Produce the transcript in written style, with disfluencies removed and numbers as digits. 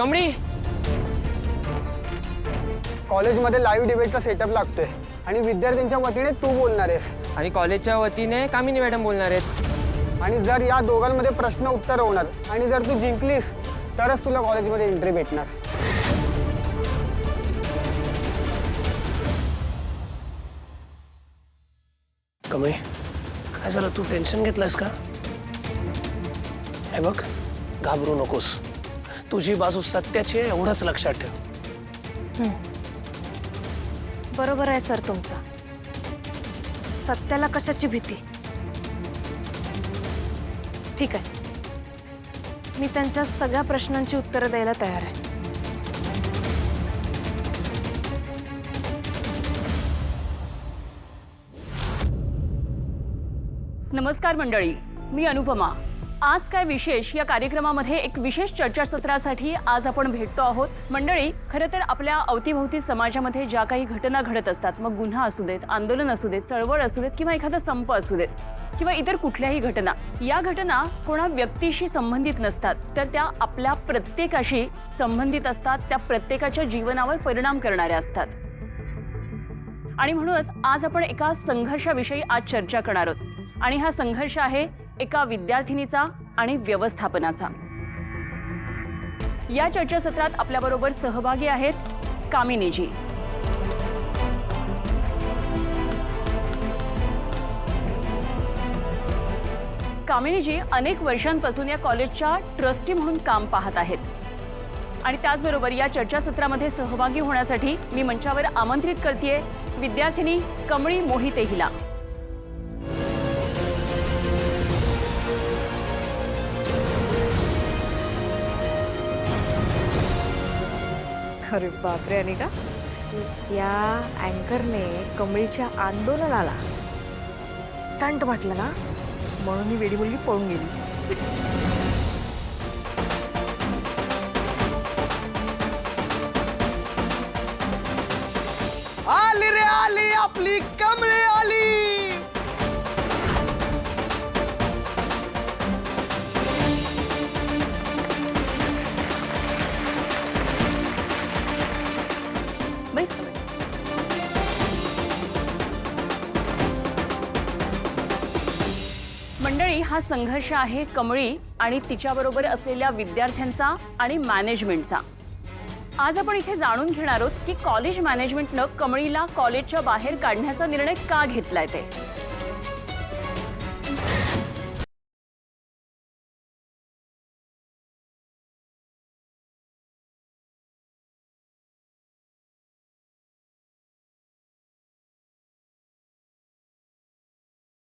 कमळी, कॉलेजमध्ये live डिबेटचा setup लागतोय आणि विद्यार्थ्यांच्या वतीने तू बोलणार आहेस आणि कॉलेजच्या वतीने कामिनी मॅडम बोलणार आहेत. आणि जर या दोघांमध्ये प्रश्न उत्तर होणार आणि जर तू जिंकलीस तरच तुला कॉलेजमध्ये एंट्री भेटणार. कमळे, काय झालं? तू टेन्शन घेतलंस का? हे बघ, घाबरू नकोस. तुझी बाजू सत्याची आहे एवढंच लक्षात ठेव. बरोबर आहे सर तुमचं. सत्याला कशाची भीती? ठीक आहे, मी त्यांच्या सगळ्या प्रश्नांची उत्तरं द्यायला तयार आहे. नमस्कार मंडळी, मी अनुपमा. आज काय विशेष या कार्यक्रमामध्ये एक विशेष चर्चासत्रासाठी आज आपण भेटतो आहोत. मंडळी, खरं तर आपल्या अवतीभोवती समाजामध्ये ज्या काही घटना घडत असतात, मग गुन्हा असू देत, आंदोलन असू देत, चळवळ असू देत किंवा एखादा संप असू देत किंवा इतर कुठल्याही घटना, या घटना कोणा व्यक्तीशी संबंधित नसतात, तर त्या आपल्या प्रत्येकाशी संबंधित असतात, त्या प्रत्येकाच्या जीवनावर परिणाम करणाऱ्या असतात. आणि म्हणूनच आज आपण एका संघर्षाविषयी आज चर्चा करणार आहोत. आणि हा संघर्ष आहे एका विद्यार्थिनीचा आणि व्यवस्थापनाचा. या चर्चासत्रात आपल्याबरोबर सहभागी आहेत कामिनीजी. कामिनीजी अनेक वर्षांपासून या कॉलेजच्या ट्रस्टी म्हणून काम पाहत आहेत. आणि त्याचबरोबर या चर्चासत्रामध्ये सहभागी होण्यासाठी मी मंचावर आमंत्रित करतेय विद्यार्थिनी कमळी मोहिते हिला. अरे बापरे अनिका, या अँकरने कमळीच्या आंदोलनाला स्टंट म्हटलं ना, म्हणून ही वेडी मुलगी पळून गेली. आली रे आली आपली कमळी आली. मंडळी, हा संघर्ष आहे कमळी आणि तिच्याबरोबर असलेल्या विद्यार्थ्यांचा आणि मॅनेजमेंटचा. आज आपण इथे जाणून घेणार आहोत की कॉलेज मॅनेजमेंटनं कमळीला कॉलेजच्या बाहेर काढण्याचा निर्णय का घेतलाय ते.